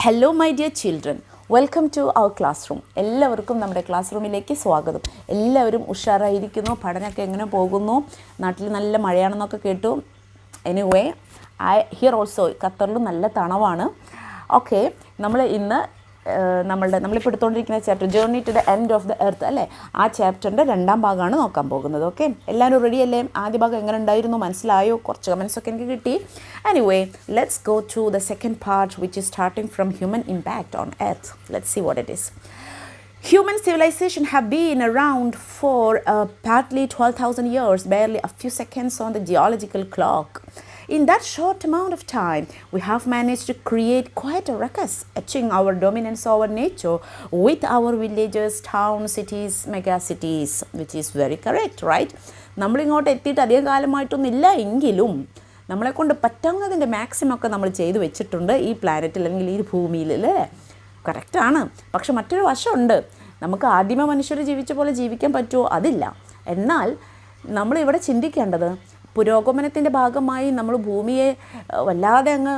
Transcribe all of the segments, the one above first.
Hello my dear children, welcome to our classroom. എല്ലാവർക്കും നമ്മുടെ class റൂമിലേക്ക് സ്വാഗതം. എല്ലാവരും ഉഷാറായിരിക്കുന്നു. പഠനമൊക്കെ എങ്ങനെ പോകുന്നു? നാട്ടിൽ നല്ല മഴയാണെന്നൊക്കെ കേട്ടു. എനിവേ ഹിയർ ഓൾസോ ഖത്തറിലും നല്ല തണവാണ്. ഓക്കെ, നമ്മൾ ഇന്ന് നമ്മളിപ്പോൾ എടുത്തുകൊണ്ടിരിക്കുന്ന chapter journey to the end of the earth അല്ലേ, ആ ചാപ്റ്ററിൻ്റെ രണ്ടാം ഭാഗമാണ് നോക്കാൻ പോകുന്നത്. ഓക്കെ, എല്ലാവരും റെഡി അല്ലേ? ആദ്യ ഭാഗം എങ്ങനെ ഉണ്ടായിരുന്നു, മനസ്സിലായോ? കുറച്ച് കമൻസൊക്കെ എനിക്ക് കിട്ടി. Anyway let's go to the second part which is starting from human impact on earth. Let's see what it is. Human civilization have been around for partly 12,000 years, barely a few seconds on the geological clock. In that short amount of time, we have managed to create quite a ruckus, etching our dominance over nature with our villages, towns, cities, mega cities, which is very correct, right? നമ്മളിങ്ങോട്ട് എത്തിയിട്ട് അധികം കാലമായിട്ടൊന്നുമില്ല എങ്കിലും നമ്മളെക്കൊണ്ട് പറ്റാവുന്നതിൻ്റെ maximum ഒക്കെ നമ്മൾ ചെയ്തു വെച്ചിട്ടുണ്ട് ഈ പ്ലാനറ്റിൽ അല്ലെങ്കിൽ ഈ ഭൂമിയിൽ അല്ലേ. കറക്റ്റാണ്. പക്ഷെ മറ്റൊരു വശമുണ്ട്. നമുക്ക് ആദിമ മനുഷ്യർ ജീവിച്ച പോലെ ജീവിക്കാൻ പറ്റുമോ? അതില്ല. എന്നാൽ നമ്മളിവിടെ ചിന്തിക്കേണ്ടത് പുരോഗമനത്തിൻ്റെ ഭാഗമായി നമ്മൾ ഭൂമിയെ വല്ലാതെ അങ്ങ്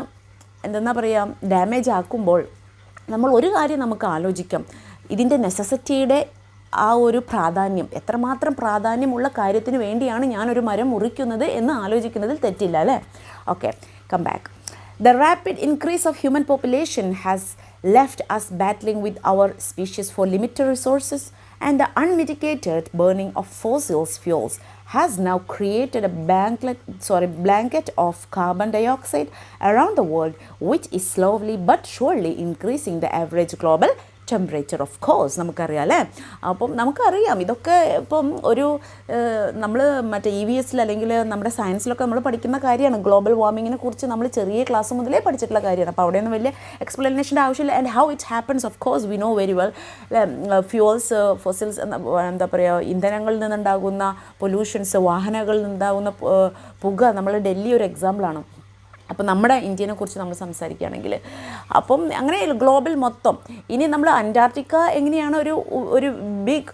എന്തെന്നാ പറയുക ഡാമേജ് ആക്കുമ്പോൾ നമ്മൾ ഒരു കാര്യം നമുക്ക് ആലോചിക്കാം. ഇതിൻ്റെ നെസസിറ്റിയുടെ ആ ഒരു പ്രാധാന്യം, എത്രമാത്രം പ്രാധാന്യമുള്ള കാര്യത്തിന് വേണ്ടിയാണ് ഞാനൊരു മരം മുറിക്കുന്നത് എന്ന് ആലോചിക്കുന്നതിൽ തെറ്റില്ല അല്ലേ. Okay, come back. The rapid increase of human population has left us battling with our species for limited resources, and the unmitigated burning of fossil fuels has now created a blanket of carbon dioxide around the world, which is slowly but surely increasing the average global temperature. Of course നമുക്കറിയാം അല്ലേ. അപ്പം നമുക്കറിയാം ഇതൊക്കെ ഇപ്പം ഒരു നമ്മൾ മറ്റേ EVS അല്ലെങ്കിൽ നമ്മുടെ സയൻസിലൊക്കെ നമ്മൾ പഠിക്കുന്ന കാര്യമാണ്. ഗ്ലോബൽ വാർമിങ്ങിനെ കുറിച്ച് നമ്മൾ ചെറിയ ക്ലാസ് മുതലേ പഠിച്ചിട്ടുള്ള കാര്യമാണ്. അപ്പോൾ അവിടെയൊന്നും വലിയ എക്സ്പ്ലനേഷൻ്റെ ആവശ്യമില്ല. And how it happens of course we know very well. Fuels, fossils, എന്താ പറയുക, ഇന്ധനങ്ങളിൽ നിന്നുണ്ടാകുന്ന പൊല്യൂഷൻസ്, വാഹനങ്ങളിൽ നിന്നുണ്ടാകുന്ന പുക, നമ്മൾ ഡൽഹി ഒരു എക്സാമ്പിളാണ്. അപ്പം നമ്മുടെ ഇന്ത്യനെ കുറിച്ച് നമ്മൾ സംസാരിക്കുകയാണെങ്കിൽ അപ്പം അങ്ങനെ ഗ്ലോബൽ മൊത്തം. ഇനി നമ്മൾ അന്റാർട്ടിക്ക എങ്ങനെയാണ് ഒരു ബിഗ്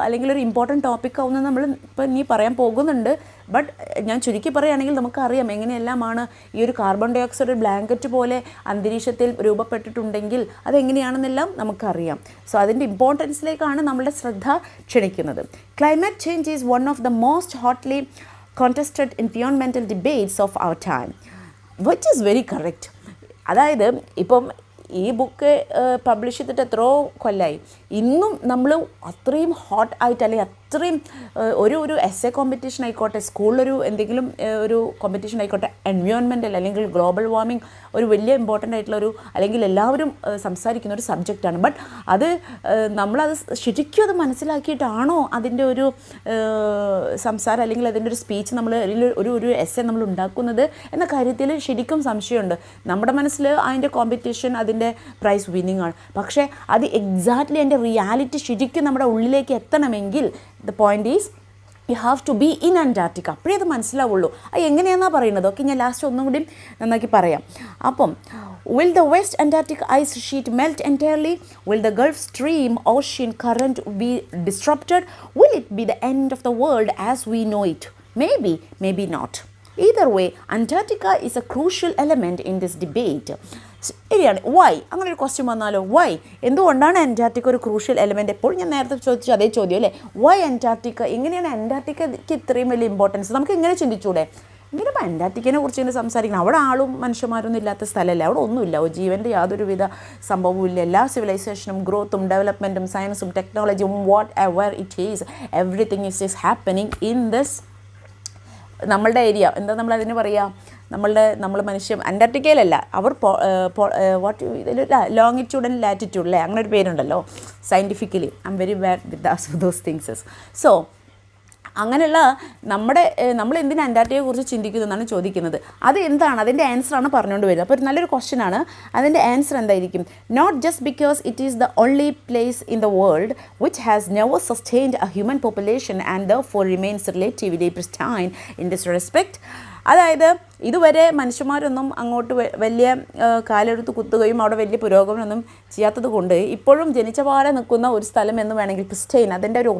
അല്ലെങ്കിൽ ഒരു ഇമ്പോർട്ടൻറ്റ് ടോപ്പിക് ആവുന്നത് നമ്മൾ ഇപ്പം ഇനി പറയാൻ പോകുന്നുണ്ട്. ബട്ട് ഞാൻ ചുരുക്കി പറയുകയാണെങ്കിൽ നമുക്കറിയാം എങ്ങനെയെല്ലാമാണ് ഈ ഒരു കാർബൺ ഡൈ ഓക്സൈഡ് ബ്ലാങ്കറ്റ് പോലെ അന്തരീക്ഷത്തിൽ രൂപപ്പെട്ടിട്ടുണ്ടെങ്കിൽ അതെങ്ങനെയാണെന്നെല്ലാം നമുക്കറിയാം. സോ അതിൻ്റെ ഇമ്പോർട്ടൻസിലേക്കാണ് നമ്മളുടെ ശ്രദ്ധ ക്ഷണിക്കുന്നത്. Climate change is one of the most hotly contested environmental debates of our time, which is very correct. അതായത് ഇപ്പം ഈ ബുക്ക് പബ്ലിഷ് ചെയ്തിട്ട് എത്രയോ കൊല്ലമായി, ഇന്നും നമ്മൾ അത്രയും ഹോട്ട് ആയിട്ട് അല്ലെങ്കിൽ അത്രയും ഒരു എസ്സേ കോമ്പറ്റീഷൻ ആയിക്കോട്ടെ, സ്കൂളിലൊരു എന്തെങ്കിലും ഒരു കോമ്പറ്റീഷൻ ആയിക്കോട്ടെ, എൻവയോൺമെൻറ്റൽ അല്ലെങ്കിൽ ഗ്ലോബൽ വാർമിംഗ് ഒരു വലിയ ഇമ്പോർട്ടൻ്റ് ആയിട്ടുള്ളൊരു അല്ലെങ്കിൽ എല്ലാവരും സംസാരിക്കുന്ന ഒരു സബ്ജക്റ്റാണ്. ബട്ട് അത് നമ്മളത് ശരിക്കും അത് മനസ്സിലാക്കിയിട്ടാണോ അതിൻ്റെ ഒരു സംസാരം അല്ലെങ്കിൽ അതിൻ്റെ ഒരു സ്പീച്ച് നമ്മൾ ഒരു എസ്സേ നമ്മൾ ഉണ്ടാക്കുന്നത് എന്ന കാര്യത്തിൽ ശരിക്കും സംശയമുണ്ട്. നമ്മുടെ മനസ്സിൽ അതിൻ്റെ കോമ്പറ്റീഷൻ, അതിൻ്റെ പ്രൈസ് വിന്നിങ് ആണ്. പക്ഷേ അത് എക്സാക്ട്ലി അതിൻ്റെ റിയാലിറ്റി ശരിക്കും നമ്മുടെ ഉള്ളിലേക്ക് എത്തണമെങ്കിൽ the point is you have to be in Antarctica. അപ്പോഴേ അത് മനസ്സിലാവുള്ളൂ. അത് എങ്ങനെയാണെന്നാണ് പറയുന്നത്. ഓക്കെ, ഞാൻ ലാസ്റ്റ് ഒന്നും കൂടി നന്നാക്കി പറയാം. അപ്പം will the West Antarctic ice sheet melt entirely? Will the Gulf Stream ocean current be disrupted? Will it be the end of the world as we know it? Maybe, maybe not. Either way, Antarctica is a crucial element in this debate. ശരിയാണ്. Y അങ്ങനെ ഒരു question വന്നാലോ? Y, എന്തുകൊണ്ടാണ് Antarctica ഒരു crucial element? എപ്പോഴും ഞാൻ നേരത്തെ ചോദിച്ചു അതേ ചോദ്യം അല്ലേ. Why Antarctica? എങ്ങനെയാണ് അന്റാർട്ടിക്കയ്ക്ക് ഇത്രയും വലിയ ഇമ്പോർട്ടൻസ്? നമുക്ക് ഇങ്ങനെ ചിന്തിച്ചൂടെ? ഇങ്ങനെ ഇപ്പോൾ അന്റാർട്ടിക്കനെ കുറിച്ച് ഇങ്ങനെ സംസാരിക്കണം. അവിടെ ആളും മനുഷ്യന്മാരൊന്നും ഇല്ലാത്ത സ്ഥലമല്ലേ, അവിടെ ഒന്നുമില്ല, ജീവൻ്റെ യാതൊരുവിധ സംഭവവും ഇല്ല. എല്ലാ സിവിലൈസേഷനും ഗ്രോത്തും ഡെവലപ്മെൻറ്റും സയൻസും ടെക്നോളജിയും whatever it is, everything is happening in this നമ്മളുടെ ഏരിയ. എന്താ നമ്മളതിന് പറയുക, നമ്മൾ മനുഷ്യൻ അന്റാർട്ടിക്കയിലല്ല, അവർ ലോങ്ങിറ്റ്യൂഡ് ആൻഡ് ലാറ്റിറ്റ്യൂഡ് അല്ലേ, അങ്ങനെ ഒരു പേരുണ്ടല്ലോ scientifically. I am very bad with those things. So അങ്ങനെയുള്ള നമ്മൾ എന്തിനാ അന്റാർട്ടിക്കയെ കുറിച്ച് ചിന്തിക്കുന്നതെന്നാണ് ചോദിക്കുന്നത്. അത് എന്താണ് അതിൻ്റെ ആൻസറാണ് പറഞ്ഞുകൊണ്ട് വരുന്നത്. അപ്പോൾ ഒരു നല്ലൊരു ക്വസ്റ്റ്യനാണ്. അതിൻ്റെ ആൻസർ എന്തായിരിക്കും? Not just because it is the only place in the world which has never sustained a human population and therefore remains relatively pristine in this respect. അതായത് ഇതുവരെ മനുഷ്യന്മാരൊന്നും അങ്ങോട്ട് വലിയ കാലെടുത്ത് കുത്തുകയും അവിടെ വലിയ പുരോഗമനമൊന്നും ചെയ്യാത്തത് കൊണ്ട് ഇപ്പോഴും ജനിച്ചപാടെ നിൽക്കുന്ന ഒരു സ്ഥലം എന്ന് വേണമെങ്കിൽ പ്രിസ്റ്റൈൻ, അതിൻ്റെ ഒരു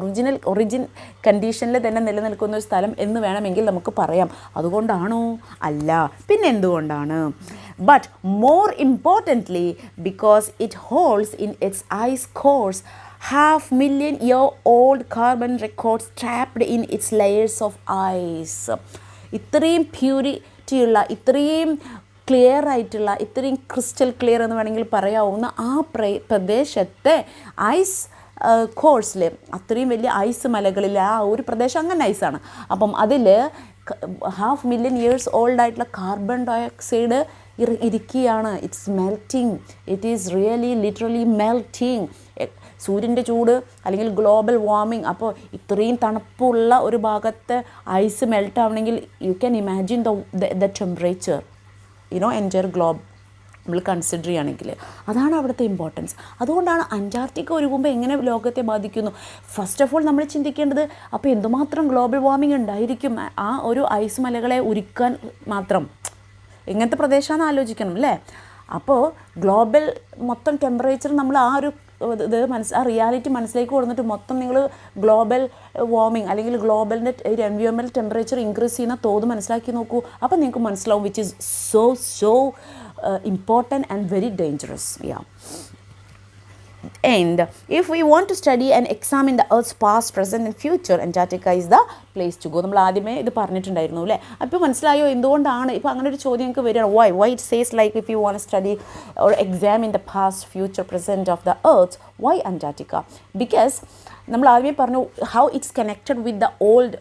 ഒറിജിൻ കണ്ടീഷനിൽ തന്നെ നിലനിൽക്കുന്ന ഒരു സ്ഥലം എന്ന് വേണമെങ്കിൽ നമുക്ക് പറയാം. അതുകൊണ്ടാണോ? അല്ല. പിന്നെ എന്തുകൊണ്ടാണ്? but more importantly, because it holds in its ice cores 500,000-year-old carbon records trapped in its layers of ice. ഇത്രയും പ്യൂരിറ്റിയുള്ള, ഇത്രയും ക്ലിയർ ആയിട്ടുള്ള, ഇത്രയും ക്രിസ്റ്റൽ ക്ലിയർ എന്ന് വേണമെങ്കിൽ പറയാവുന്ന ആ പ്രദേശത്തെ ഐസ് കോഴ്സിൽ, അത്രയും വലിയ ഐസ് മലകളിൽ ആ ഒരു പ്രദേശം അങ്ങനെ ഐസാണ്. അപ്പം അതിൽ 500,000 years ഓൾഡ് ആയിട്ടുള്ള കാർബൺ ഡയോക്സൈഡ് ഇരിക്കുകയാണ്. It's melting. It is really literally melting. സൂര്യൻ്റെ ചൂട് അല്ലെങ്കിൽ ഗ്ലോബൽ വാർമിംഗ്. അപ്പോൾ ഇത്രയും തണുപ്പുള്ള ഒരു ഭാഗത്ത് ഐസ് മെൽറ്റ് ആവണമെങ്കിൽ you can imagine the temperature entire globe നമ്മൾ കൺസിഡർ ചെയ്യുകയാണെങ്കിൽ. അതാണ് അവിടുത്തെ ഇമ്പോർട്ടൻസ്. അതുകൊണ്ടാണ് അന്റാർട്ടിക്ക ഒരുങ്ങുമ്പോൾ എങ്ങനെ ലോകത്തെ ബാധിക്കുന്നു. ഫസ്റ്റ് ഓഫ് ഓൾ നമ്മൾ ചിന്തിക്കേണ്ടത് അപ്പോൾ എന്തുമാത്രം ഗ്ലോബൽ വാർമിംഗ് ഉണ്ടായിരിക്കും ആ ഒരു ഐസ് മലകളെ ഉരുക്കാൻ മാത്രം. എങ്ങനത്തെ പ്രദേശമാണെന്ന് ആലോചിക്കണം അല്ലേ. അപ്പോൾ ഗ്ലോബൽ മൊത്തം ടെമ്പറേച്ചർ നമ്മൾ ആ ഒരു ആ റിയാലിറ്റി മനസ്സിലേക്ക് കൊടുത്തിട്ട് മൊത്തം നിങ്ങൾ ഗ്ലോബൽ വാർമിംഗ് അല്ലെങ്കിൽ ഗ്ലോബലിൻ്റെ ഒരു എൻവയോൺമെൻറ്റൽ ടെമ്പറേച്ചർ ഇൻക്രീസ് ചെയ്യുന്ന തോത് മനസ്സിലാക്കി നോക്കൂ. അപ്പോൾ നിങ്ങൾക്ക് മനസ്സിലാവും which is so important and very dangerous. And if we want to study and examine the Earth's past, present and future, Antarctica is the place to go. നമ്മൾ ആദ്യമേ ഇത് പറഞ്ഞിട്ടുണ്ടായിരുന്നു അല്ലേ. അപ്പോൾ മനസ്സിലായോ എന്തുകൊണ്ടാണ് ഇപ്പോൾ അങ്ങനെ ഒരു ചോദ്യം നിങ്ങൾക്ക് വരികയാണ്. why it says like if you want to study or examine the past, future, present of the Earth, why Antarctica? Because നമ്മൾ ആദ്യമേ പറഞ്ഞു how it's connected with the old.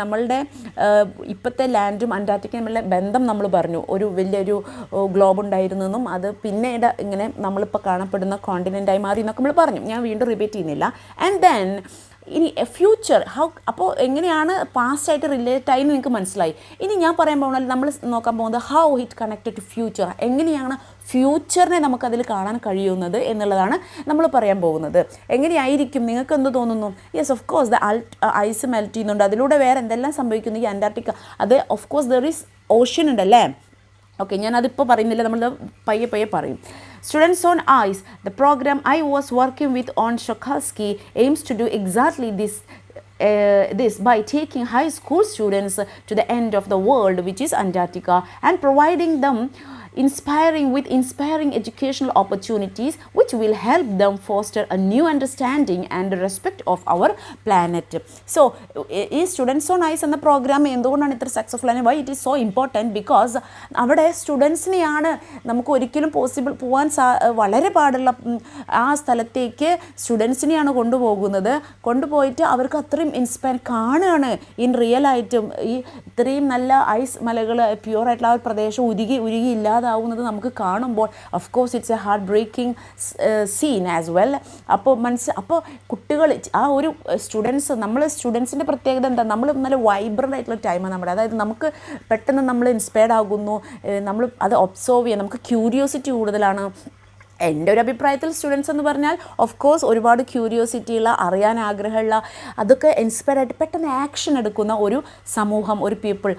നമ്മളുടെ ഇപ്പോഴത്തെ ലാൻഡും അന്റാർട്ടിക്കയും തമ്മിലുള്ള ബന്ധം നമ്മൾ പറഞ്ഞു. ഒരു വലിയൊരു ഗ്ലോബ് ഉണ്ടായിരുന്നെന്നും അത് പിന്നീട് ഇങ്ങനെ നമ്മളിപ്പോൾ കാണപ്പെടുന്ന കോണ്ടിനെൻ്റായി മാറി എന്നൊക്കെ നമ്മൾ പറഞ്ഞു. ഞാൻ വീണ്ടും റിപ്പീറ്റ് ചെയ്യുന്നില്ല. ആൻഡ് ദെൻ ഇനി ഫ്യൂച്ചർ അപ്പോൾ എങ്ങനെയാണ് പാസ്റ്റായിട്ട് റിലേറ്റ് ആയി നിങ്ങൾക്ക് മനസ്സിലായി. ഇനി ഞാൻ പറയാൻ പോകുന്നത് നമ്മൾ നോക്കാൻ പോകുന്നത് how it connected to future. എങ്ങനെയാണ് ഫ്യൂച്ചറിനെ നമുക്കതിൽ കാണാൻ കഴിയുന്നത് എന്നുള്ളതാണ് നമ്മൾ പറയാൻ പോകുന്നത്. എങ്ങനെയായിരിക്കും നിങ്ങൾക്ക് എന്ത് തോന്നുന്നു? Yes, of course the ice melt ചെയ്യുന്നുണ്ട്. അതിലൂടെ വേറെ എന്തെല്ലാം സംഭവിക്കുന്നു ഈ അന്റാർട്ടിക്ക. അത് of course there is ocean ഉണ്ടല്ലേ. ഓക്കെ, ഞാനതിപ്പോൾ പറയുന്നില്ല, നമ്മൾ പയ്യെ പറയും. Students on ICE, the program I was working with on Shokalski aims to do exactly this by taking high school students to the end of the world, which is Antarctica, and providing them inspiring educational opportunities which will help them foster a new understanding and respect of our planet. So ഈ students on ice എന്ന programme എന്തുകൊണ്ടാണ് ഇത്ര successful ആണ്? Why it is so important? Because അവിടെ സ്റ്റുഡൻസിനെയാണ് നമുക്ക് ഒരിക്കലും പോകാൻ വളരെ പാടുള്ള ആ സ്ഥലത്തേക്ക് സ്റ്റുഡൻസിനെയാണ് കൊണ്ടുപോയിട്ട് അവർക്ക് അത്രയും ഇൻസ്പയർ കാണുകയാണ് ഇൻ റിയലായിട്ടും. ഈ ഇത്രയും നല്ല ഐസ് മലകൾ പ്യുവറായിട്ടുള്ള ആ ഒരു പ്രദേശം ഉരുകി ഇല്ലാതാവുന്നത് നമുക്ക് കാണുമ്പോൾ of course it's a heart breaking scene as well. അപ്പോൾ കുട്ടികൾ ആ ഒരു സ്റ്റുഡൻസിൻ്റെ പ്രത്യേകത എന്താ? നമ്മൾ നല്ല വൈബ്രൻ്റ് ആയിട്ടുള്ള ടൈമാണ് നമ്മുടെ. അതായത് നമുക്ക് പെട്ടെന്ന് നമ്മൾ ഇൻസ്പയർഡ് ആകുന്നു, നമ്മൾ അത് ഒബ്സർവ് ചെയ്യാം, നമുക്ക് ക്യൂരിയോസിറ്റി കൂടുതലാണ്. എൻ്റെ ഒരു അഭിപ്രായത്തിൽ സ്റ്റുഡൻസ് എന്ന് പറഞ്ഞാൽ ഓഫ് കോഴ്സ് ഒരുപാട് ക്യൂരിയോസിറ്റിയുള്ള, അറിയാൻ ആഗ്രഹമുള്ള, അതൊക്കെ ഇൻസ്പയർഡായിട്ട് പെട്ടെന്ന് ആക്ഷൻ എടുക്കുന്ന ഒരു സമൂഹം, ഒരു പീപ്പിൾ,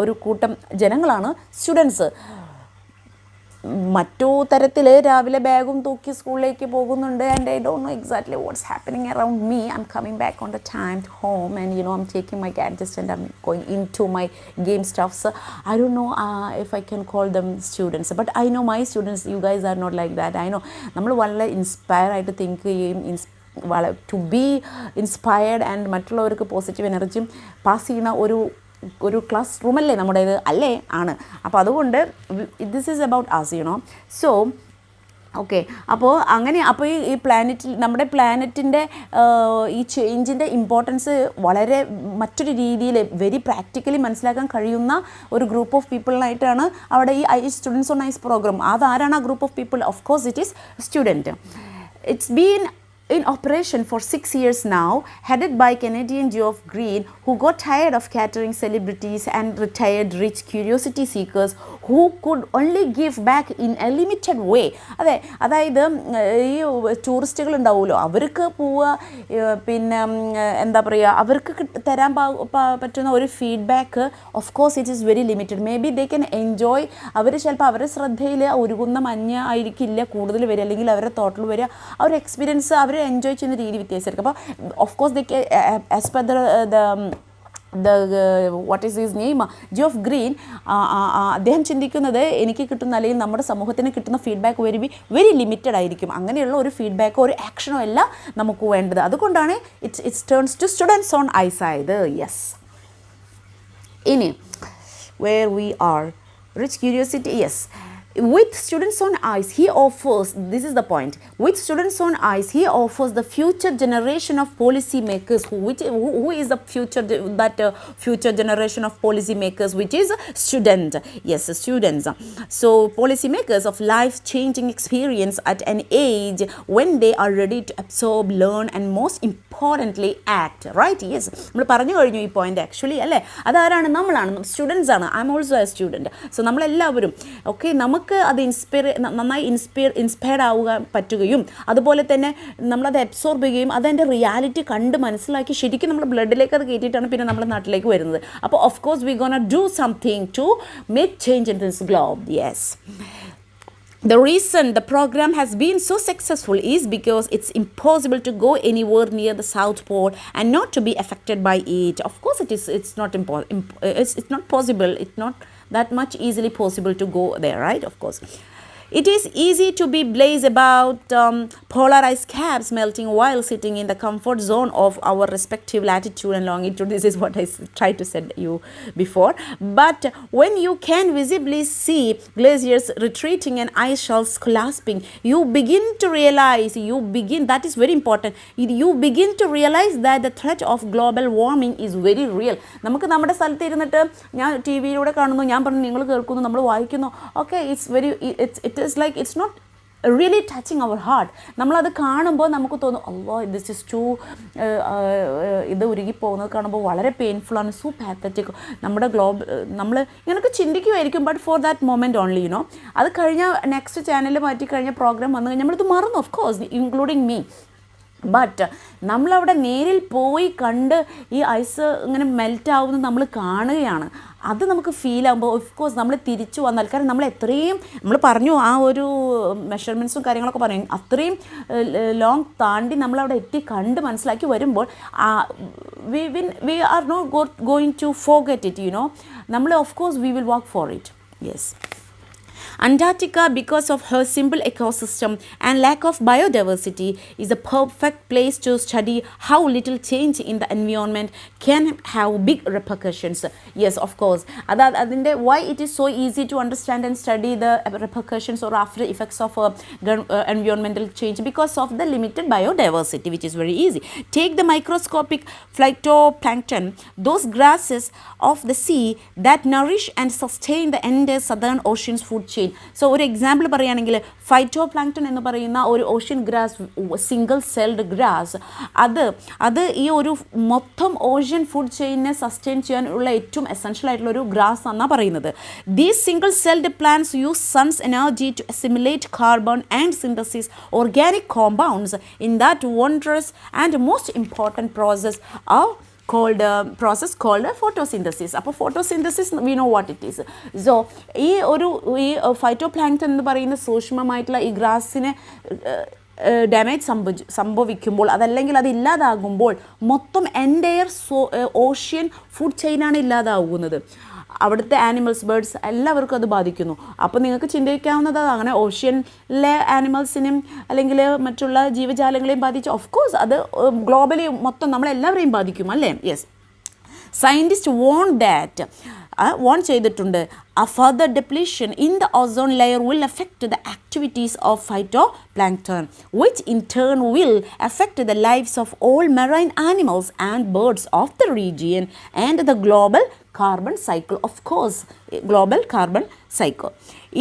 ഒരു കൂട്ടം ജനങ്ങളാണ് സ്റ്റുഡൻസ്. മറ്റു തരത്തിൽ രാവിലെ ബാഗും തൂക്കി സ്കൂളിലേക്ക് പോകുന്നുണ്ട്. And I don't know exactly what's happening around me. I'm coming back on the time to home and I'm taking my gadgets and I'm going into my game stuffs. I don't know if I can call them students, but I know my students, you guys are not like that. I know നമ്മൾ വളരെ inspire ആയിട്ട് think ചെയ്യും, to be inspired and മറ്റുള്ളവർക്ക് positive എനർജിയും pass ചെയ്യുന്ന ഒരു class റൂമല്ലേ നമ്മുടേത്, അല്ലേ? ആണ്. അപ്പോൾ അതുകൊണ്ട് this is about us, so okay. അപ്പോൾ ഈ നമ്മുടെ പ്ലാനറ്റിൻ്റെ ഈ ചേഞ്ചിൻ്റെ ഇമ്പോർട്ടൻസ് വളരെ മറ്റൊരു രീതിയിൽ വെരി പ്രാക്ടിക്കലി മനസ്സിലാക്കാൻ കഴിയുന്ന ഒരു ഗ്രൂപ്പ് ഓഫ് പീപ്പിളിനായിട്ടാണ് അവിടെ ഈ സ്റ്റുഡൻസ് ഓൺ ഐസ് പ്രോഗ്രാം. അതാരാണ് ആ group of people? Of course it is student. It's been in operation for 6 years now, headed by Canadian Geoff Green, who got tired of catering celebrities and retired rich curiosity seekers who could only give back in a limited way. അതായത് ഈ ടൂറിസ്റ്റുകൾ ഉണ്ടാവുമല്ലോ, അവർക്ക് പോവുക, പിന്നെ എന്താ പറയുക, അവർക്ക് തരാൻ പറ്റുന്ന ഒരു feedback of course it is very limited. Maybe they can enjoy. അവർ ചിലപ്പോൾ അവരുടെ ശ്രദ്ധയിൽ ഉരുകുന്ന മഞ്ഞ ആയിരിക്കില്ല കൂടുതൽ വരിക, അല്ലെങ്കിൽ അവരുടെ തോട്ടിൽ വരിക. ആ ഒരു എക്സ്പീരിയൻസ് അവർ എൻജോയ് ചെയ്യുന്ന രീതി വ്യത്യാസമായിരിക്കും. അപ്പോൾ of course as per the what is his name, Geoff Green, അദ്ദേഹം ചിന്തിക്കുന്നത് എനിക്ക് കിട്ടുന്ന അല്ലെങ്കിൽ നമ്മുടെ സമൂഹത്തിന് കിട്ടുന്ന ഫീഡ്ബാക്ക് വെരി ലിമിറ്റഡ് ആയിരിക്കും. അങ്ങനെയുള്ള ഒരു ഫീഡ്ബാക്കോ ഒരു ആക്ഷനോ അല്ല നമുക്ക് വേണ്ടത്. അതുകൊണ്ടാണ് it's turns to students on ice ആയത്. യെസ്. ഇനി where we are, rich curiosity, yes. With students on ice, he offers, this is the point, with students on ice, he offers the future generation of policy makers. Who is the future generation of policy makers, which is student. Yes, students. So policy makers of life changing experience at an age when they are ready to absorb, learn, and most importantly act. Right? Yes, നമ്മൾ പറഞ്ഞു കഴിഞ്ഞു ഈ point actually അല്ലേ. അതാരാണ്? നമ്മളാണ്, students ആണ്. I am also A student. So നമ്മളെല്ലാവരും okay, നമുക്ക് അത് നന്നായി ഇൻസ്പയർഡ് ആവുക പറ്റുകയും അതുപോലെ തന്നെ നമ്മളത് അബ്സോർബ് ചെയ്യുകയും അതെൻ്റെ റിയാലിറ്റി കണ്ട് മനസ്സിലാക്കി ശരിക്കും നമ്മുടെ ബ്ലഡിലേക്ക് അത് കയറ്റിയിട്ടാണ് പിന്നെ നമ്മുടെ നാട്ടിലേക്ക് വരുന്നത്. അപ്പോൾ of course we gonna do something to make change in this globe. Yes. The reason the program has been so successful is because it's impossible to go anywhere near the South Pole and not to be affected by it. Of course it is. It's not possible. It's not that much easily possible to go there, right? Of course. It is easy to be blase about polar ice caps melting while sitting in the comfort zone of our respective latitude and longitude. This is what I tried to say you before. But when you can visibly see glaciers retreating and ice shelves collapsing, you begin to realize, that is very important, you begin to realize that the threat of global warming is very real. നമുക്ക് നമ്മുടെ സ്ഥലത്ത് ഇരുന്നിട്ട് ഞാൻ T വിയിലൂടെ കാണുന്നു, ഞാൻ പറഞ്ഞു, നിങ്ങൾ കേൾക്കുന്നു, നമ്മൾ വായിക്കുന്നു, okay, it is like it's not really touching our heart. നമ്മളത് കാണുമ്പോൾ നമുക്ക് തോന്നും, അല്ലോ ദിസ് ഇസ് ടു, ഇത് ഉരുകി പോകുന്നത് കാണുമ്പോൾ വളരെ പെയിൻഫുള്ളാണ്, സോ പാത്തറ്റിക്. നമ്മുടെ നമ്മൾ ഇങ്ങനെയൊക്കെ ചിന്തിക്കുമായിരിക്കും, but for that moment only, you know. അത് കഴിഞ്ഞാൽ നെക്സ്റ്റ് ചാനലിൽ മാറ്റി കഴിഞ്ഞ പ്രോഗ്രാം വന്നു കഴിഞ്ഞാൽ നമ്മളിത് മറന്നു, of course, including me. But നമ്മളവിടെ നേരിൽ പോയി കണ്ട് ഈ ഐസ് ഇങ്ങനെ മെൽറ്റ് ആവുന്നത് നമ്മൾ കാണുകയാണ്. അത് നമുക്ക് ഫീൽ ആകുമ്പോൾ ഓഫ് കോഴ്സ് നമ്മൾ തിരിച്ചു വന്നാൽ, കാരണം നമ്മൾ എത്രയും, നമ്മൾ പറഞ്ഞു ആ ഒരു മെഷർമെൻറ്റ്സും കാര്യങ്ങളൊക്കെ പറയും, അത്രയും ലോങ് താണ്ടി നമ്മളവിടെ എത്തി കണ്ട് മനസ്സിലാക്കി വരുമ്പോൾ we are not going to forget it, you know. നമ്മൾ of course we will work for it. Yes. Antarctica, because of her simple ecosystem and lack of biodiversity, is a perfect place to study how little change in the environment can have big repercussions. Yes, of course. Adinde why it is so easy to understand and study the repercussions or after effects of environmental change, because of the limited biodiversity, which is very easy. Take the microscopic phytoplankton, those grasses of the sea that nourish and sustain the entire southern ocean's food chain. So ഒരു example പറയുകയാണെങ്കിൽ, phyto plankton എന്ന് പറയുന്ന ഒരു ocean grass, single celled grass, അത് ഈ ഒരു മൊത്തം ocean food ചെയിനെ sustain ചെയ്യാനുള്ള ഏറ്റവും എസെൻഷ്യൽ ആയിട്ടുള്ള ഒരു ഗ്രാസ് എന്നാണ് പറയുന്നത്. These single celled plants use sun's energy to assimilate carbon and synthesis organic compounds in that wondrous and most important process called photosynthesis. അപ്പോൾ photosynthesis we know what it is. So ഈ phytoplankton എന്ന് പറയുന്ന സൂക്ഷ്മമായിട്ടുള്ള ഈ ഗ്രാസിനെ damage സംഭവിക്കുമ്പോൾ, അതല്ലെങ്കിൽ അത് ഇല്ലാതാകുമ്പോൾ മൊത്തം entire ocean food ചെയിനാണ് ഇല്ലാതാകുന്നത്. അവിടുത്തെ ആനിമൽസ്, ബേർഡ്സ് എല്ലാവർക്കും അത് ബാധിക്കുന്നു. അപ്പോൾ നിങ്ങൾക്ക് ചിന്തിക്കാവുന്നത് അങ്ങനെ ഓഷ്യനിലെ ആനിമൽസിനും അല്ലെങ്കിൽ മറ്റുള്ള ജീവജാലങ്ങളെയും ബാധിച്ച് ഓഫ് കോഴ്സ് അത് ഗ്ലോബലി മൊത്തം നമ്മളെല്ലാവരെയും ബാധിക്കും, അല്ലേ? യെസ്. സയൻറ്റിസ്റ്റ് warn ചെയ്തിട്ടുണ്ട്, a further depletion in the ozone layer will affect the activities of phytoplankton, which in turn will affect the lives of all marine animals and birds of the region and the global carbon cycle. Of course, global carbon cycle.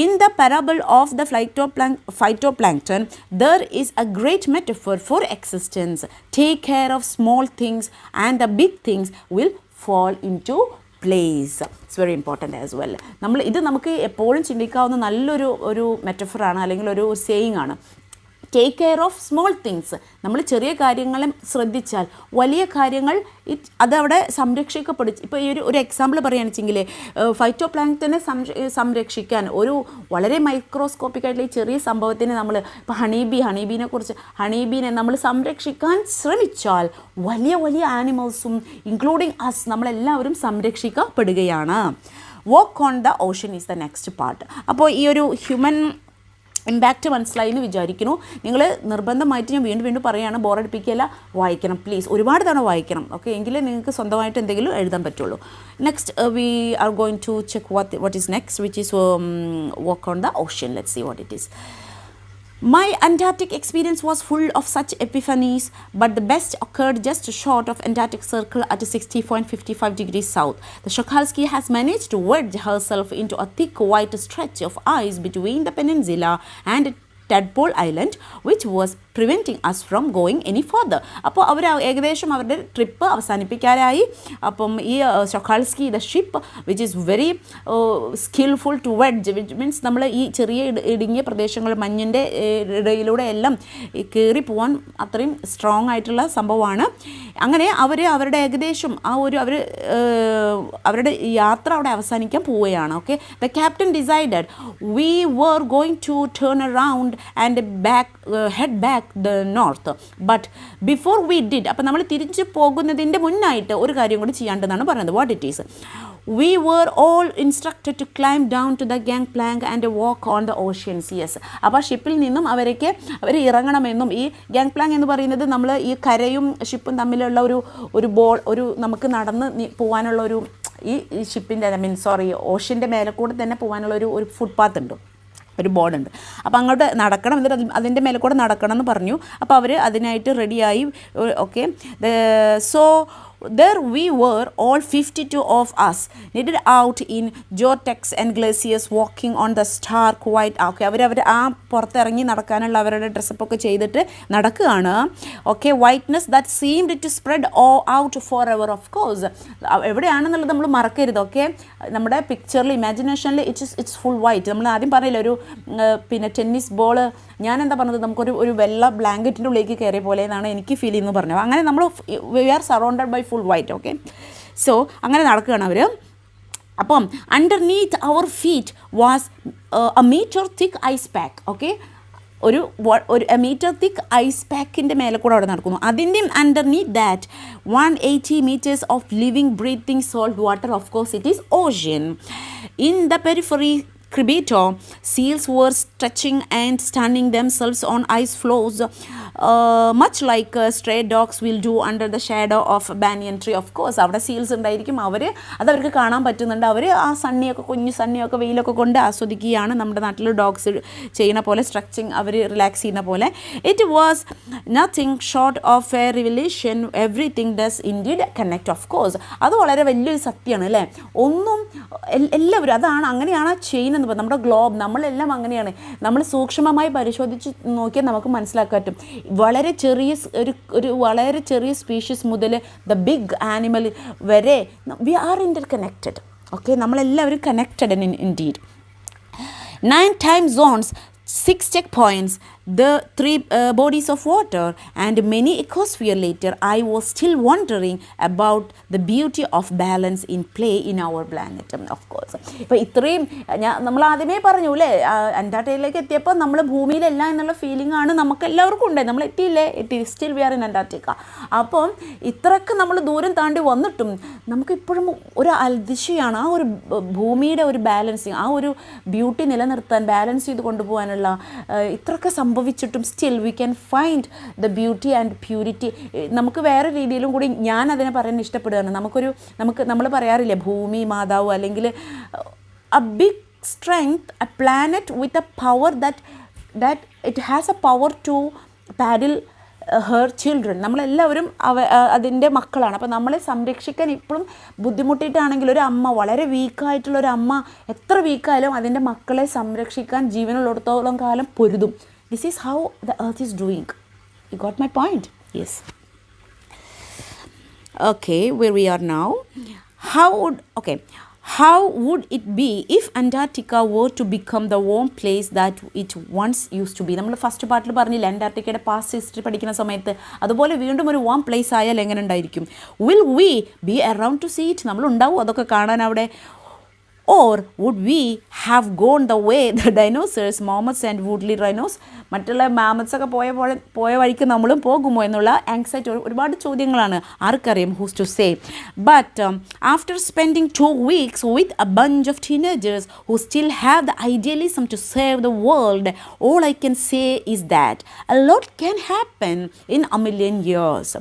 In the parable of the phytoplankton, there is a great metaphor for existence. Take care of small things and the big things will fall into place. It's very important as well. നമുക്ക് എപ്പോഴും ചിന്തിക്കാവുന്ന നല്ലൊരു മെറ്റഫറാണ്, അല്ലെങ്കിൽ ഒരു saying ആണ്. Take care of small things. നമ്മൾ ചെറിയ കാര്യങ്ങളെ ശ്രദ്ധിച്ചാൽ വലിയ കാര്യങ്ങൾ അതവിടെ സംരക്ഷിക്കപ്പെടും. ഇപ്പോൾ ഈ ഒരു എക്സാമ്പിൾ പറയുകയാണെന്ന് വെച്ചെങ്കിൽ ഫൈറ്റോ പ്ലാങ്ക്ടനെ സംരക്ഷിക്കാൻ ഒരു വളരെ മൈക്രോസ്കോപ്പിക് ആയിട്ടുള്ള ഈ ചെറിയ സംഭവത്തിന് നമ്മൾ ഇപ്പോൾ ഹണീബീനെ നമ്മൾ സംരക്ഷിക്കാൻ ശ്രമിച്ചാൽ വലിയ വലിയ ആനിമൽസും ഇൻക്ലൂഡിങ് അസ് നമ്മളെല്ലാവരും സംരക്ഷിക്കപ്പെടുകയാണ്. Work on the ocean is the next part. അപ്പോൾ ഈ ഒരു ഹ്യൂമൻ ഇമ്പാക്റ്റ് മനസ്സിലായി എന്ന് വിചാരിക്കുന്നു. നിങ്ങൾ നിർബന്ധമായിട്ട് ഞാൻ വീണ്ടും പറയുകയാണ്, ബോറടിപ്പിക്കുകയല്ല, വായിക്കണം പ്ലീസ്, ഒരുപാട് തവണ വായിക്കണം. ഓക്കെ, എങ്കിലേ നിങ്ങൾക്ക് സ്വന്തമായിട്ട് എന്തെങ്കിലും എഴുതാൻ പറ്റുള്ളൂ. Next we are going to check what is next, which is work on the ocean. Let's see what it is. My Antarctic experience was full of such epiphanies, but the best occurred just short of Antarctic Circle at 60.55 degrees south. The Shokhalski has managed to wedge herself into a thick white stretch of ice between the peninsula and Tadpole Island, which was preventing us from going any further. അപ്പോൾ അവർ ഏകദേശം അവരുടെ trip അവസാനിപ്പിക്കാനായി. അപ്പം ഈ Shokalskiy the ship which is very skilful to wedge, which means നമ്മൾ ഈ ചെറിയ ഇടുങ്ങിയ പ്രദേശങ്ങൾ മഞ്ഞിൻ്റെ ഇടയിലൂടെ എല്ലാം കയറി പോകാൻ അത്രയും സ്ട്രോങ് ആയിട്ടുള്ള സംഭവമാണ്. അങ്ങനെ അവരുടെ ഏകദേശം അവരുടെ യാത്ര അവിടെ അവസാനിക്കാൻ പോവുകയാണ്. Okay, the captain decided we were going to turn around and head back the north, but before we did, അപ്പോൾ നമ്മൾ തിരിച്ചു പോകുന്നതിൻ്റെ മുന്നായിട്ട് ഒരു കാര്യം കൂടി ചെയ്യാണ്ടെന്നാണ് പറയുന്നത്. What it is, we were all instructed to climb down to the gangplank and walk on the oceans. Yes, അപ്പോൾ ഷിപ്പിൽ നിന്നും അവർ ഇറങ്ങണമെന്നും, ഈ ഗാങ്പ്ലാങ്ക് എന്ന് പറയുന്നത് നമ്മൾ ഈ കരയും ഷിപ്പും തമ്മിലുള്ള ഒരു നമുക്ക് നടന്ന് പോകാനുള്ള ഈ ഷിപ്പിൻ്റെ ഓഷ്യൻ്റെ മേലെ കൂടെ തന്നെ പോകാനുള്ള ഒരു ഫുട്പാത്ത് ഉണ്ട്, ഒരു ബോർഡുണ്ട്. അപ്പോൾ അങ്ങോട്ട് നടക്കണം, എന്നിട്ട് അതിൻ്റെ മേലെ കൂടെ നടക്കണം എന്ന് പറഞ്ഞു. അപ്പോൾ അവർ അതിനായിട്ട് റെഡിയായി. Okay, so there we were, all 52 of us, knitted out in Gore-Tex and glaciers, walking on the stark white. Okay, അവർ ആ പുറത്തിറങ്ങി നടക്കാനുള്ള അവരുടെ ഡ്രസ്സപ്പൊക്കെ ചെയ്തിട്ട് നടക്കുകയാണ്. Okay, whiteness that seemed to spread out forever. Of course എവിടെയാണെന്നുള്ളത് നമ്മൾ മറക്കരുത്. ഓക്കെ, നമ്മുടെ പിക്ചറിൽ ഇമാജിനേഷനിൽ ഇറ്റ്സ് ഫുൾ വൈറ്റ്. നമ്മൾ ആദ്യം പറഞ്ഞില്ല പിന്നെ ടെന്നീസ് ബോൾ, ഞാൻ എന്താ പറഞ്ഞത്, നമുക്കൊരു വെള്ള ബ്ലാങ്കറ്റിൻ്റെ ഉള്ളിലേക്ക് കയറിയ പോലെ എന്നാണ് എനിക്ക് ഫീൽ ചെയ്യുന്നത് പറഞ്ഞത്. അങ്ങനെ നമ്മൾ we are surrounded by full white. Okay, so അങ്ങനെ നടക്കുകയാണ് അവർ. അപ്പം underneath our feet was a meter thick ice pack. Okay, ഒരു മീറ്റർ തിക്ക് ഐസ് പാക്കിൻ്റെ മേലെ കൂടെ അവിടെ നടക്കുന്നു. അതിൻ്റെയും underneath that 180 meters of living breathing salt water. Of course it is ocean. In the periphery Cribito, seals were stretching and stunning themselves on ice floes, much like stray dogs will do under the shadow of banyan tree. Of course അവിടെ seals ഉണ്ടായിരിക്കും, അതവർക്ക് കാണാൻ പറ്റുന്നുണ്ട്. അവർ ആ കുഞ്ഞു സണ്ണിയൊക്കെ വെയിലൊക്കെ കൊണ്ട് ആസ്വദിക്കുകയാണ്, നമ്മുടെ നാട്ടിൽ ഡോഗ്സ് ചെയ്യുന്ന പോലെ, സ്ട്രെച്ചിങ് അവർ റിലാക്സ് ചെയ്യുന്ന പോലെ. It was nothing short of A revelation, everything does indeed connect. Of course അത് വളരെ വലിയൊരു സത്യമാണ് അല്ലേ. എല്ലാവരും അങ്ങനെയാണ് ചെയ്യുന്നത്. നമ്മുടെ ഗ്ലോബ്, നമ്മളെല്ലാം അങ്ങനെയാണ്. നമ്മൾ സൂക്ഷ്മമായി പരിശോധിച്ച് നോക്കിയാൽ നമുക്ക് മനസ്സിലാക്കാൻ പറ്റും. വളരെ ചെറിയ സ്പീഷീസ് മുതൽ ദ ബിഗ് ആനിമൽ വരെ വി ആർ ഇൻ്റർ കണക്റ്റഡ്. ഓക്കെ, നമ്മളെല്ലാവരും connected indeed. 9 time zones, 6 checkpoints, the 3 bodies of water, and many ecosphere later, I was still wondering about the beauty of balance in play in our planet. Of course, ഇപ്പോൾ ഇത്രയും നമ്മൾ ആദ്യമേ പറഞ്ഞു അല്ലേ, അന്റാർട്ടിക്കയിലേക്ക് എത്തിയപ്പോൾ നമ്മൾ ഭൂമിയിലല്ല എന്നുള്ള ഫീലിംഗ് ആണ് നമുക്ക് എല്ലാവർക്കും ഉണ്ടായി. നമ്മൾ എത്തിയില്ലേ, still we are in Antarctica. അപ്പം ഇത്രയൊക്കെ നമ്മൾ ദൂരം താണ്ടി വന്നിട്ടും നമുക്കിപ്പോഴും ഒരു അതിശയമാണ് ആ ഒരു ഭൂമിയുടെ ഒരു ബാലൻസിങ്, ആ ഒരു ബ്യൂട്ടി നിലനിർത്താൻ, ബാലൻസ് ചെയ്ത് കൊണ്ടുപോകാനുള്ള ഇത്രയൊക്കെ സംഭവിച്ചിട്ടും still we can find the beauty and purity. നമുക്ക് വേറെ രീതിയിലും കൂടി ഞാൻ അതിനെ പറയാൻ ഇഷ്ടപ്പെടുകയാണ്. നമ്മൾ പറയാറില്ലേ ഭൂമി മാതാവ്, അല്ലെങ്കിൽ a big strength, a planet with a power that it has a power to paddle her children. നമ്മളെല്ലാവരും അതിൻ്റെ മക്കളാണ്. അപ്പോൾ നമ്മളെ സംരക്ഷിക്കാൻ ഇപ്പോഴും ബുദ്ധിമുട്ടിയിട്ടാണെങ്കിൽ ഒരു അമ്മ, വളരെ വീക്കായിട്ടുള്ളൊരു അമ്മ എത്ര വീക്കായാലും അതിൻ്റെ മക്കളെ സംരക്ഷിക്കാൻ ജീവനുള്ളിടത്തോളം കാലം പൊരുതും. This is how the earth is doing. You got my point? Yes. Okay, where we are now. How would it be if Antarctica were to become the warm place that it once used to be? നമ്മൾ first പാർട്ടിൽ പറഞ്ഞില്ല അന്റാർട്ടിക്കയുടെ past history പഠിക്കുന്ന സമയത്ത് അതുപോലെ വീണ്ടും ഒരു warm place ആയാൽ എങ്ങനെ ഉണ്ടായിരിക്കും? Will we be around to see it? നമ്മളുണ്ടാവും അതൊക്കെ കാണാൻ അവിടെ? Or would we have gone the way the dinosaurs, mammoths and woolly rhinos? മറ്റുള്ള മാമത്സ് ഒക്കെ പോയ വഴിക്ക് നമ്മളും പോകുമോ എന്നുള്ള ആങ്സൈറ്റി ഒരുപാട് ചോദ്യങ്ങളാണ്. ആർക്കറിയാം, who's to say. But after spending 2 weeks with a bunch of teenagers who still have the idealism to save the world, all I can say is that a lot can happen in a million years.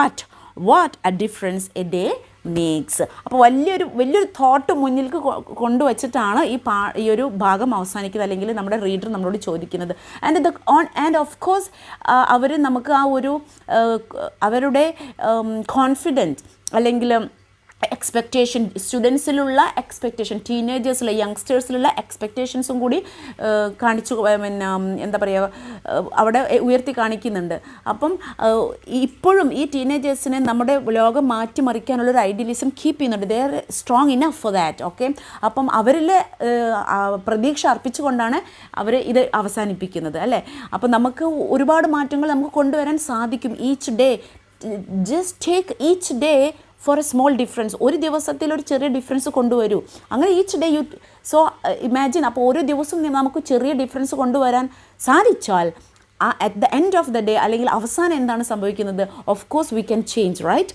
But what a difference a day makes. അപ്പോൾ വലിയൊരു thought മുന്നിലേക്ക് കൊണ്ടുവച്ചിട്ടാണ് ഈ ഒരു ഭാഗം അവസാനിക്കുന്നത്, അല്ലെങ്കിൽ നമ്മുടെ reader നമ്മളോട് ചോദിക്കുന്നത്. ആൻഡ് ഓഫ് കോഴ്സ് അവർ നമുക്ക് ആ ഒരു അവരുടെ കോൺഫിഡൻറ്റ് അല്ലെങ്കിൽ എക്സ്പെക്റ്റേഷൻ, സ്റ്റുഡൻസിലുള്ള എക്സ്പെക്റ്റേഷൻ, ടീനേജേഴ്സിലെ യങ്സ്റ്റേഴ്സിലുള്ള എക്സ്പെക്റ്റേഷൻസും കൂടി കാണിച്ചു, പിന്നെ എന്താ പറയുക, അവിടെ ഉയർത്തി കാണിക്കുന്നുണ്ട്. അപ്പം ഇപ്പോഴും ഈ ടീനേജേഴ്സിനെ നമ്മുടെ ലോകം മാറ്റിമറിക്കാനുള്ളൊരു ഐഡിയലിസം കീപ്പ് ചെയ്യുന്നുണ്ട്. They are strong enough for that. Okay, അപ്പം അവരിലെ പ്രതീക്ഷ അർപ്പിച്ചുകൊണ്ടാണ് അവർ ഇത് അവസാനിപ്പിക്കുന്നത്, അല്ലേ? അപ്പം നമുക്ക് ഒരുപാട് മാറ്റങ്ങൾ നമുക്ക് കൊണ്ടുവരാൻ സാധിക്കും. Each day, just take each day for a small difference. ഒരു ദിവസത്തിൽ ഒരു ചെറിയ ഡിഫറൻസ് കൊണ്ടുവരൂ. അങ്ങനെ ഈച്ച് ഡേ സോ ഇമാജിൻ, അപ്പോൾ ഓരോ ദിവസവും നമുക്ക് ചെറിയ ഡിഫറൻസ് കൊണ്ടുവരാൻ സാധിച്ചാൽ at the end of the day, അല്ലെങ്കിൽ അവസാനം എന്താണ് സംഭവിക്കുന്നത്? Of course we can change, right?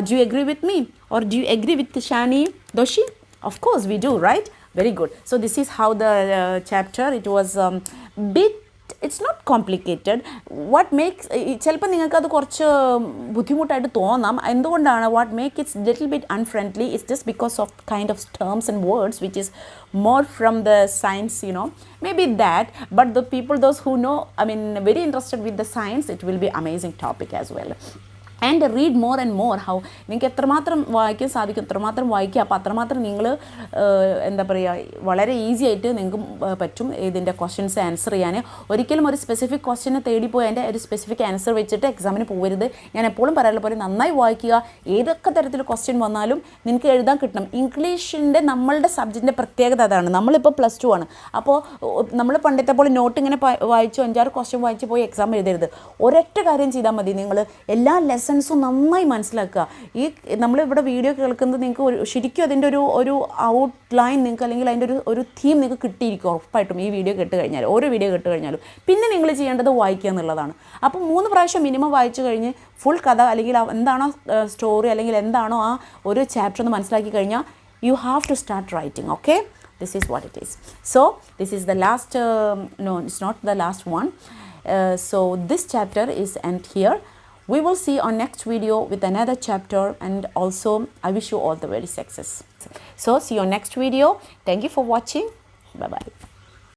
Do you agree with me or do you agree with Shani Doshi? Of course we do, right? Very good. So this is how the chapter, it was it's not complicated. What makes ചിലപ്പോൾ നിങ്ങൾക്കത് കുറച്ച് ബുദ്ധിമുട്ടായിട്ട് തോന്നാം. എന്തുകൊണ്ടാണ്? what make it little bit unfriendly is just because of kind of terms and words which is more from the science, maybe that, but the people, those who know, very interested with the science, it will be amazing topic as well. And read more and more. നിങ്ങൾക്ക് എത്രമാത്രം വായിക്കാൻ സാധിക്കും അത്രമാത്രം വായിക്കുക. അപ്പോൾ അത്രമാത്രം നിങ്ങൾ എന്താ പറയുക, വളരെ ഈസി ആയിട്ട് നിങ്ങൾക്ക് പറ്റും ഇതിൻ്റെ ക്വസ്റ്റ്യൻസ് ആൻസർ ചെയ്യാൻ. ഒരിക്കലും ഒരു സ്പെസിഫിക് ക്വസ്റ്റ്യനെ തേടിപ്പോയി അതിൻ്റെ ഒരു സ്പെസിഫിക് ആൻസർ വെച്ചിട്ട് എക്സാമിന് പോകരുത്. ഞാൻ എപ്പോഴും പറയാനുള്ള പോലെ നന്നായി വായിക്കുക. ഏതൊക്കെ തരത്തിൽ ക്വസ്റ്റ്യൻ വന്നാലും നിങ്ങൾക്ക് എഴുതാൻ കിട്ടണം. ഇംഗ്ലീഷിൻ്റെ നമ്മളുടെ സബ്ജക്റ്റിൻ്റെ പ്രത്യേകത അതാണ്. നമ്മളിപ്പോൾ +2 ആണ്. അപ്പോൾ നമ്മൾ പണ്ടത്തെ പോലെ നോട്ട് ഇങ്ങനെ വായിച്ചു 5-6 ക്വസ്റ്റ്യൻ വായിച്ച് പോയി എക്സാം എഴുതരുത്. ഒരൊറ്റ കാര്യം ചെയ്താൽ മതി. നിങ്ങൾ എല്ലാ ലെസൺസും നന്നായി മനസ്സിലാക്കുക. ഈ നമ്മളിവിടെ വീഡിയോ കേൾക്കുന്നത് നിങ്ങൾക്ക് ശരിക്കും അതിൻ്റെ ഒരു ഔട്ട്ലൈൻ നിങ്ങൾക്ക്, അല്ലെങ്കിൽ അതിൻ്റെ ഒരു തീം നിങ്ങൾക്ക് കിട്ടിയിരിക്കും ഉറപ്പായിട്ടും. ഈ വീഡിയോ കേട്ട് കഴിഞ്ഞാൽ, ഓരോ വീഡിയോ കേട്ട് കഴിഞ്ഞാലും പിന്നെ നിങ്ങൾ ചെയ്യേണ്ടത് വായിക്കുക എന്നുള്ളതാണ്. അപ്പോൾ 3 പ്രാവശ്യം മിനിമം വായിച്ചു കഴിഞ്ഞ് ഫുൾ കഥ, അല്ലെങ്കിൽ എന്താണോ സ്റ്റോറി, അല്ലെങ്കിൽ എന്താണോ ആ ഒരു ചാപ്റ്റർ എന്ന് മനസ്സിലാക്കി കഴിഞ്ഞാൽ you have to start writing. Okay, this is what it is. So this is the last no, it's not the last one. So this chapter is end here. We will see on next video with another chapter, and also I wish you all the very success. So see you on next video. Thank you for watching. Bye bye.